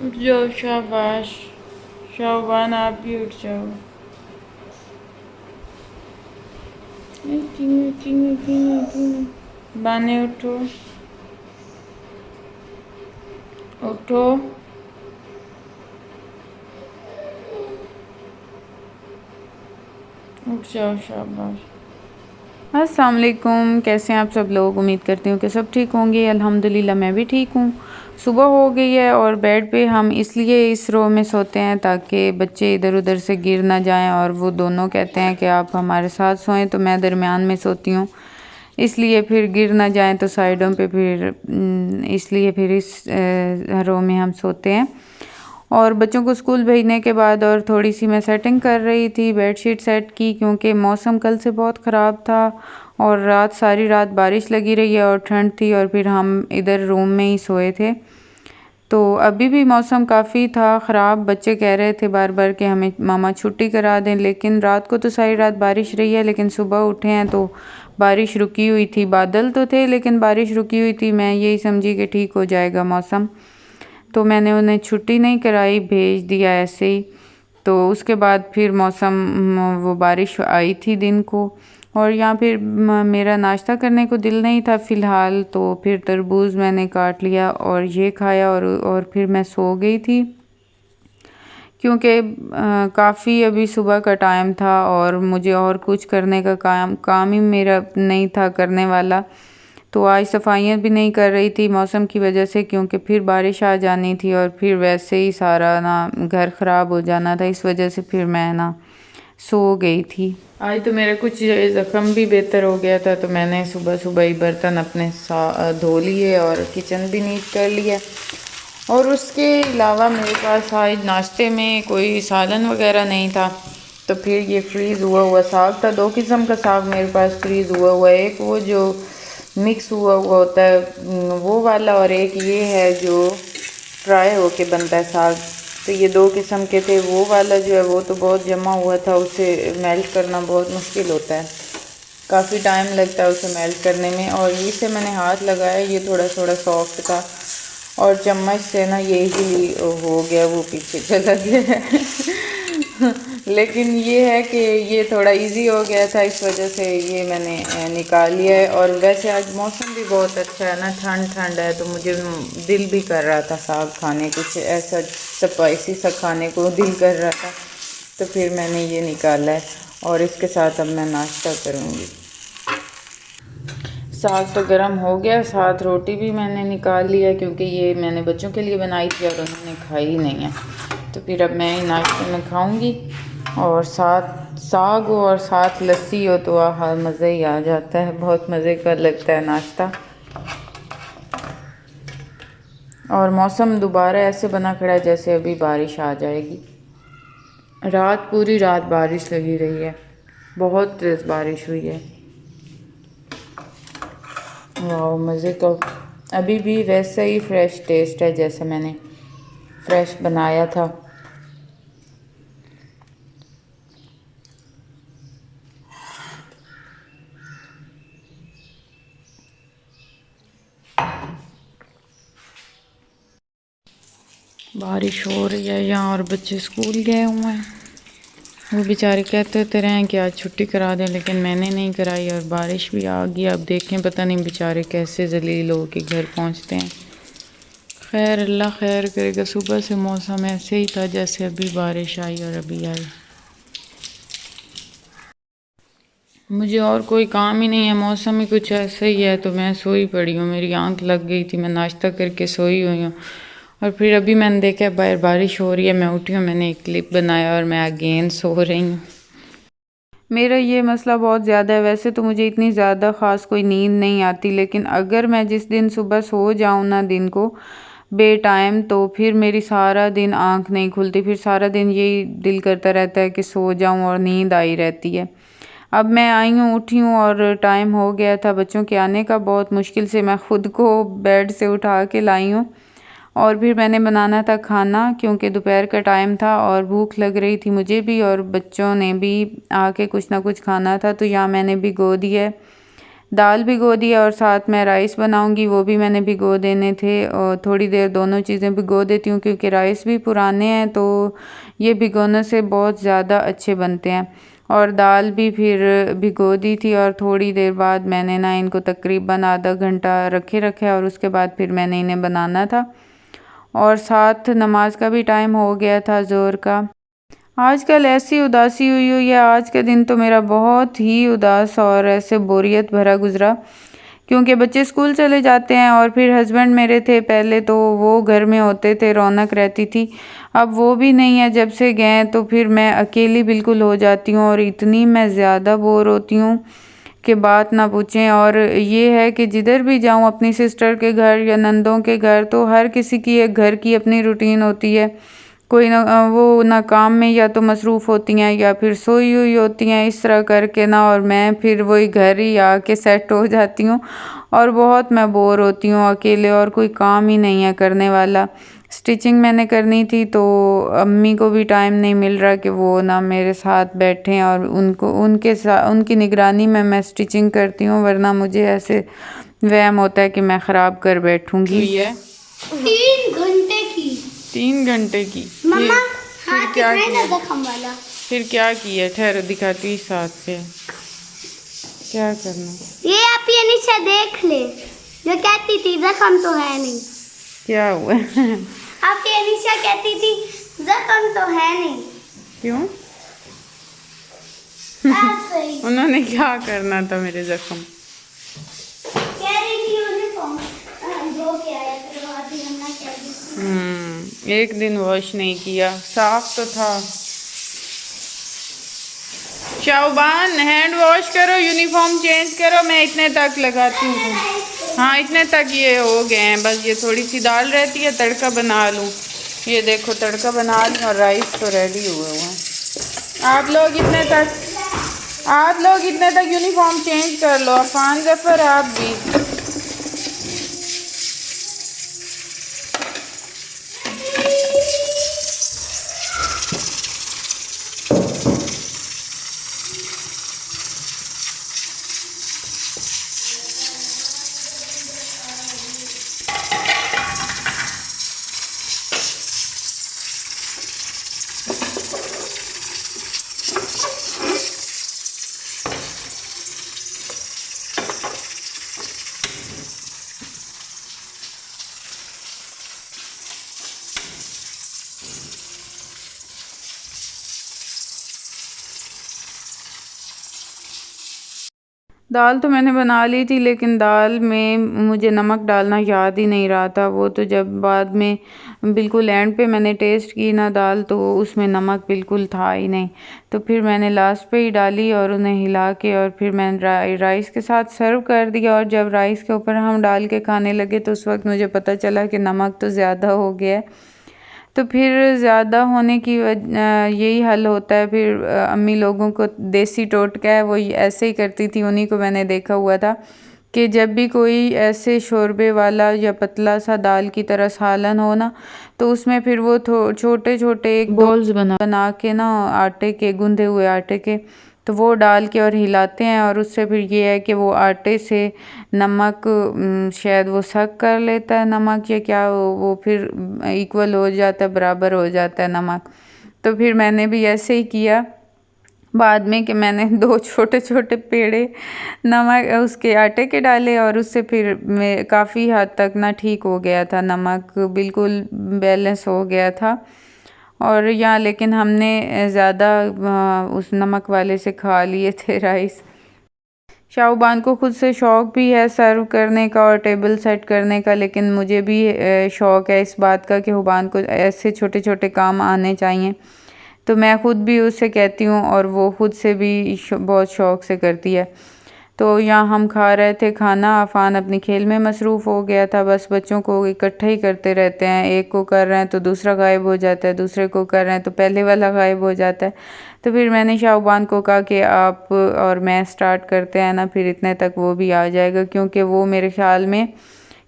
उठ जाओ, शाबाश। शाहबान आप भी उठ जाओ। बाने उठो, उठो। उठ जाओ, शाबाश। अस्सलाम वालेकुम, कैसे हैं आप सब लोग। उम्मीद करती हूँ कि सब ठीक होंगे। अल्हम्दुलिल्लाह मैं भी ठीक हूँ। सुबह हो गई है और बेड पे हम इसलिए इस रो में सोते हैं ताकि बच्चे इधर उधर से गिर ना जाएं, और वो दोनों कहते हैं कि आप हमारे साथ सोएं, तो मैं दरमियान में सोती हूँ, इसलिए फिर गिर ना जाएं तो साइडों पे, फिर इसलिए फिर इस रो में हम सोते हैं। और बच्चों को स्कूल भेजने के बाद और थोड़ी सी मैं सेटिंग कर रही थी, बेडशीट सेट की, क्योंकि मौसम कल से बहुत ख़राब था और सारी रात बारिश लगी रही है और ठंड थी, और फिर हम इधर रूम में ही सोए थे। तो अभी भी मौसम काफ़ी था ख़राब। बच्चे कह रहे थे बार बार कि हमें मामा छुट्टी करा दें, लेकिन रात को तो सारी रात बारिश रही है, लेकिन सुबह उठे हैं तो बारिश रुकी हुई थी। बादल तो थे लेकिन बारिश रुकी हुई थी। मैं यही समझी कि ठीक हो जाएगा मौसम, तो मैंने उन्हें छुट्टी नहीं कराई, भेज दिया ऐसे ही। तो उसके बाद फिर मौसम वो बारिश आई थी दिन को, और यहाँ फिर मेरा नाश्ता करने को दिल नहीं था फ़िलहाल, तो फिर तरबूज मैंने काट लिया और ये खाया, और फिर मैं सो गई थी, क्योंकि काफ़ी अभी सुबह का टाइम था और मुझे और कुछ करने का काम ही मेरा नहीं था करने वाला। तो आज सफाइयाँ भी नहीं कर रही थी मौसम की वजह से, क्योंकि फिर बारिश आ जानी थी और फिर वैसे ही सारा ना घर ख़राब हो जाना था, इस वजह से फिर मैं ना सो गई थी। आज तो मेरा कुछ ज़ख्म भी बेहतर हो गया था, तो मैंने सुबह सुबह ही बर्तन अपने धो लिए और किचन भी नीट कर लिया। और उसके अलावा मेरे पास आज नाश्ते में कोई सालन वगैरह नहीं था, तो फिर ये फ्रीज़ हुआ हुआ साग था। 2 किस्म का साग मेरे पास फ्रीज़ हुआ हुआ है, एक वो जो मिक्स हुआ हुआ होता है वो वाला, और एक ये है जो फ्राई होके बनता है साग। तो ये 2 किस्म के थे। वो वाला जो है वो तो बहुत जमा हुआ था, उसे मेल्ट करना बहुत मुश्किल होता है, काफ़ी टाइम लगता है उसे मेल्ट करने में। और इसे मैंने हाथ लगाया, ये थोड़ा थोड़ा सॉफ्ट था, और चम्मच से ना ये ही हो गया, वो पीछे चला गया। लेकिन ये है कि ये थोड़ा इजी हो गया था, इस वजह से ये मैंने निकाल लिया है। और वैसे आज मौसम भी बहुत अच्छा है ना, ठंड ठंड है, तो मुझे दिल भी कर रहा था साग खाने, कुछ ऐसा स्पाइसी सा खाने को दिल कर रहा था, तो फिर मैंने ये निकाला है और इसके साथ अब मैं नाश्ता करूँगी। साग तो गर्म हो गया, साथ रोटी भी मैंने निकाल लिया, क्योंकि ये मैंने बच्चों के लिए बनाई थी और उन्होंने खाई ही नहीं है, तो फिर अब मैं नाश्ते में खाऊंगी। और साथ साग हो और साथ लस्सी हो तो आहा मज़े ही आ जाता है, बहुत मज़े का लगता है नाश्ता। और मौसम दोबारा ऐसे बना खड़ा है जैसे अभी बारिश आ जाएगी। पूरी रात बारिश लगी रही है, बहुत तेज़ बारिश हुई है। वाह मज़े का। अभी भी वैसा ही फ्रेश टेस्ट है जैसे मैंने फ्रेश बनाया था। बारिश हो रही है यहाँ और बच्चे स्कूल गए हुए हैं। वो बेचारे कहते रहे कि आज छुट्टी करा दें, लेकिन मैंने नहीं कराई और बारिश भी आ गई। अब देखें पता नहीं बेचारे कैसे जलील हो के घर पहुँचते हैं। खैर अल्लाह खैर करेगा। सुबह से मौसम ऐसे ही था जैसे अभी बारिश आई और अभी आई। मुझे और कोई काम ही नहीं है, मौसम ही कुछ ऐसा ही है, तो मैं सोई पड़ी हूँ। मेरी आंख लग गई थी, मैं नाश्ता करके सोई हुई हूँ, और फिर अभी मैंने देखा बाहर बारिश हो रही है, मैं उठी हूँ, मैंने एक क्लिप बनाया और मैं अगेन सो रही हूँ। मेरा ये मसला बहुत ज़्यादा है। वैसे तो मुझे इतनी ज़्यादा ख़ास कोई नींद नहीं आती, लेकिन अगर मैं जिस दिन सुबह सो जाऊँ ना दिन को बे टाइम, तो फिर मेरी सारा दिन आँख नहीं खुलती, फिर सारा दिन यही दिल करता रहता है कि सो जाऊँ, और नींद आई रहती है। अब मैं आई हूँ, उठी हूँ और टाइम हो गया था बच्चों के आने का। बहुत मुश्किल से मैं ख़ुद को बेड से उठा के लाई हूँ, और फिर मैंने बनाना था खाना, क्योंकि दोपहर का टाइम था और भूख लग रही थी मुझे भी, और बच्चों ने भी आके कुछ ना कुछ खाना था। तो यहाँ मैंने भिगो दिया दाल भिगो दिया और साथ में राइस बनाऊंगी, वो भी मैंने भिगो देने थे और थोड़ी देर दोनों चीज़ें भिगो देती हूँ क्योंकि राइस भी पुराने हैं तो ये भिगोने से बहुत ज़्यादा अच्छे बनते हैं। और दाल भी फिर भिगो दी थी और थोड़ी देर बाद मैंने ना इनको तकरीबन आधा घंटा रखे और उसके बाद फिर मैंने इन्हें बनाना था। और साथ नमाज का भी टाइम हो गया था ज़ोहर का। आजकल ऐसी उदासी हुई है, आज का दिन तो मेरा बहुत ही उदास और ऐसे बोरियत भरा गुजरा क्योंकि बच्चे स्कूल चले जाते हैं और फिर हस्बैंड मेरे थे पहले तो वो घर में होते थे, रौनक रहती थी। अब वो भी नहीं है, जब से गए तो फिर मैं अकेली बिल्कुल हो जाती हूँ और इतनी मैं ज़्यादा बोर होती हूँ कि बात ना पूछें। और ये है कि जिधर भी जाऊँ अपनी सिस्टर के घर या नंदों के घर तो हर किसी की एक घर की अपनी रूटीन होती है। कोई ना वो ना काम में या तो मसरूफ़ होती हैं या फिर सोई हुई होती हैं, इस तरह करके ना। और मैं फिर वही घर ही आके सेट हो जाती हूँ और बहुत मैं बोर होती हूँ अकेले और कोई काम ही नहीं है करने वाला। स्टिचिंग मैंने करनी थी तो अम्मी को भी टाइम नहीं मिल रहा कि वो ना मेरे साथ बैठें और उनके साथ उनकी निगरानी में मैं स्टिचिंग करती हूँ, वरना मुझे ऐसे वहम होता है कि मैं ख़राब कर बैठूँगी। ये 3 घंटे की 3 घंटे की मम्मा फिर हाथ क्या दिखाए ना किया? जख्म वाला। फिर क्या किया? ठहरो दिखाती इस हाथ पे क्या करना। ये आप ये नीचे देख ले, जो कहती थी जख्म तो है नहीं। क्या हुआ? आप ये नीचे कहती थी जख्म तो है नहीं। क्यों? ऐसे ही उन्होंने क्या करना था मेरे जख्म? कह रही थी यूनिफॉर्म धो के आया करवा दी हमने कह दी। एक दिन वॉश नहीं किया, साफ तो था। शाहबान हैंड वॉश करो, यूनिफॉर्म चेंज करो, मैं इतने तक लगाती हूँ। हाँ इतने तक ये हो गए हैं, बस ये थोड़ी सी दाल रहती है, तड़का बना लूँ। ये देखो तड़का बना लूँ और राइस तो रेडी हुए हुए हैं। आप लोग इतने तक यूनिफॉर्म चेंज कर लो। अफान जफर आप भी। दाल तो मैंने बना ली थी लेकिन दाल में मुझे नमक डालना याद ही नहीं रहा था। वो तो जब बाद में बिल्कुल एंड पे मैंने टेस्ट की ना दाल तो उसमें नमक बिल्कुल था ही नहीं। तो फिर मैंने लास्ट पे ही डाली और उन्हें हिला के और फिर मैंने राइस के साथ सर्व कर दिया। और जब राइस के ऊपर हम डाल के खाने लगे तो उस वक्त मुझे पता चला कि नमक तो ज़्यादा हो गया है। तो फिर ज़्यादा होने की यही हल होता है। फिर अम्मी लोगों को देसी टोटका है, वो ऐसे ही करती थी, उन्हीं को मैंने देखा हुआ था कि जब भी कोई ऐसे शोरबे वाला या पतला सा दाल की तरह सालन हो ना तो उसमें फिर वो छोटे छोटे एक बॉल्स बना के ना आटे के, गूंदे हुए आटे के, तो वो डाल के और हिलाते हैं और उससे फिर ये है कि वो आटे से नमक शायद वो सक कर लेता है नमक या क्या, वो फिर इक्वल हो जाता है, बराबर हो जाता है नमक। तो फिर मैंने भी ऐसे ही किया बाद में कि मैंने 2 छोटे छोटे पेड़े नमक उसके आटे के डाले और उससे फिर मैं काफ़ी हद तक ना ठीक हो गया था, नमक बिल्कुल बैलेंस हो गया था। और यहाँ लेकिन हमने ज़्यादा उस नमक वाले से खा लिए थे राइस। शाहबान को खुद से शौक़ भी है सर्व करने का और टेबल सेट करने का, लेकिन मुझे भी शौक़ है इस बात का कि हुबान को ऐसे छोटे छोटे काम आने चाहिए। तो मैं ख़ुद भी उससे कहती हूँ और वो ख़ुद से भी बहुत शौक़ से करती है। तो यहाँ हम खा रहे थे खाना, अफ़ान अपनी खेल में मसरूफ़ हो गया था। बस बच्चों को इकट्ठा ही करते रहते हैं, एक को कर रहे हैं तो दूसरा गायब हो जाता है, दूसरे को कर रहे हैं तो पहले वाला गायब हो जाता है। तो फिर मैंने शाहबान को कहा कि आप और मैं स्टार्ट करते हैं ना, फिर इतने तक वो भी आ जाएगा, क्योंकि वो मेरे ख्याल में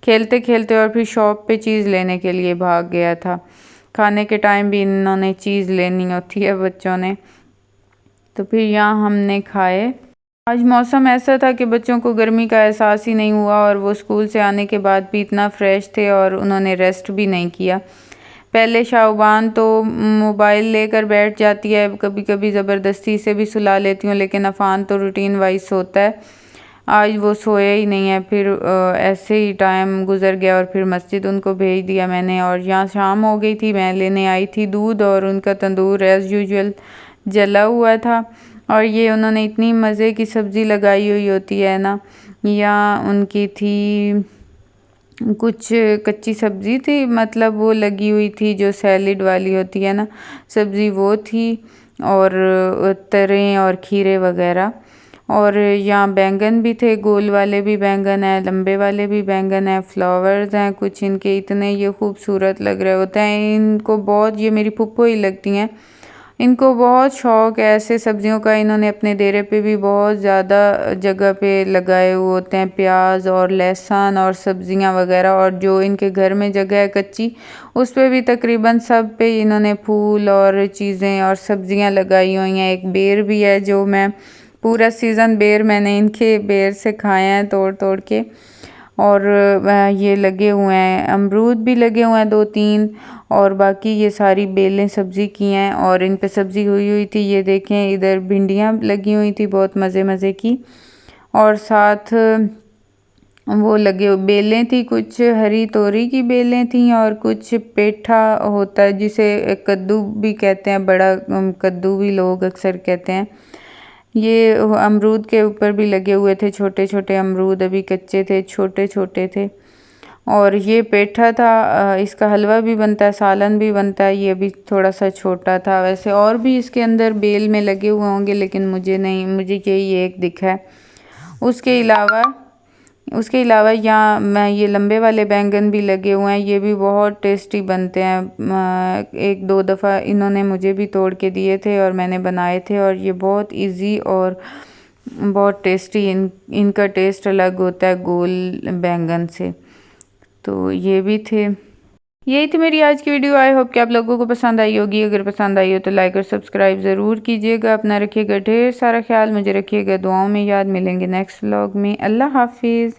खेलते खेलते और फिर शॉप पे चीज़ लेने के लिए भाग गया था। खाने के टाइम भी इन्होंने चीज़ लेनी होती है बच्चों ने। तो फिर यहाँ हमने खाए। आज मौसम ऐसा था कि बच्चों को गर्मी का एहसास ही नहीं हुआ और वो स्कूल से आने के बाद भी इतना फ्रेश थे और उन्होंने रेस्ट भी नहीं किया। पहले शाहबान तो मोबाइल लेकर बैठ जाती है, कभी कभी ज़बरदस्ती से भी सुला लेती हूँ, लेकिन अफ़ान तो रूटीन वाइज सोता है। आज वो सोया ही नहीं है। फिर ऐसे ही टाइम गुज़र गया और फिर मस्जिद उनको भेज दिया मैंने। और यहाँ शाम हो गई थी, मैं लेने आई थी दूध और उनका तंदूर एज़ यूजुअल जला हुआ था। और ये उन्होंने इतनी मज़े की सब्ज़ी लगाई हुई होती है ना, या उनकी थी कुछ कच्ची सब्ज़ी थी, मतलब वो लगी हुई थी जो सैलिड वाली होती है ना सब्ज़ी, वो थी, और तरें और खीरे वगैरह। और यहाँ बैंगन भी थे, गोल वाले भी बैंगन हैं, लंबे वाले भी बैंगन हैं, फ्लावर्स हैं कुछ इनके, इतने ये खूबसूरत लग रहे होते हैं। इनको बहुत, ये मेरी फुप्पो ही लगती हैं, इनको बहुत शौक़ है ऐसे सब्जियों का। इन्होंने अपने डेरे पे भी बहुत ज़्यादा जगह पे लगाए हुए होते हैं प्याज और लहसुन और सब्जियां वगैरह। और जो इनके घर में जगह है कच्ची, उस पे भी तकरीबन सब पे इन्होंने फूल और चीज़ें और सब्जियां लगाई हुई हैं। एक बेर भी है जो मैं पूरा सीज़न बेर मैंने इनके बेर से खाए हैं तोड़ तोड़ के। और ये लगे हुए हैं, अमरूद भी लगे हुए हैं 2-3, और बाकी ये सारी बेलें सब्ज़ी की हैं और इन पे सब्ज़ी हुई थी। ये देखें इधर भिंडियाँ लगी हुई थी बहुत मज़े मज़े की, और साथ वो लगे बेलें थी, कुछ हरी तोरी की बेलें थी और कुछ पेठा होता है जिसे कद्दू भी कहते हैं, बड़ा कद्दू भी लोग अक्सर कहते हैं। ये अमरूद के ऊपर भी लगे हुए थे, छोटे छोटे अमरूद अभी कच्चे थे, छोटे छोटे थे। और ये पेठा था, इसका हलवा भी बनता है, सालन भी बनता है। ये भी थोड़ा सा छोटा था। वैसे और भी इसके अंदर बेल में लगे हुए होंगे, लेकिन मुझे नहीं, मुझे यही एक दिखा है। उसके अलावा यहाँ मैं ये लंबे वाले बैंगन भी लगे हुए हैं, ये भी बहुत टेस्टी बनते हैं। 1-2 दफ़ा इन्होंने मुझे भी तोड़ के दिए थे और मैंने बनाए थे, और ये बहुत इजी और बहुत टेस्टी, इनका टेस्ट अलग होता है गोल बैंगन से। तो ये भी थे। यही थी मेरी आज की वीडियो। आई होप कि आप लोगों को पसंद आई होगी। अगर पसंद आई हो तो लाइक और सब्सक्राइब ज़रूर कीजिएगा। अपना रखिएगा ढेर सारा ख्याल, मुझे रखिएगा दुआओं में याद। मिलेंगे नेक्स्ट व्लॉग में। अल्लाह हाफिज़।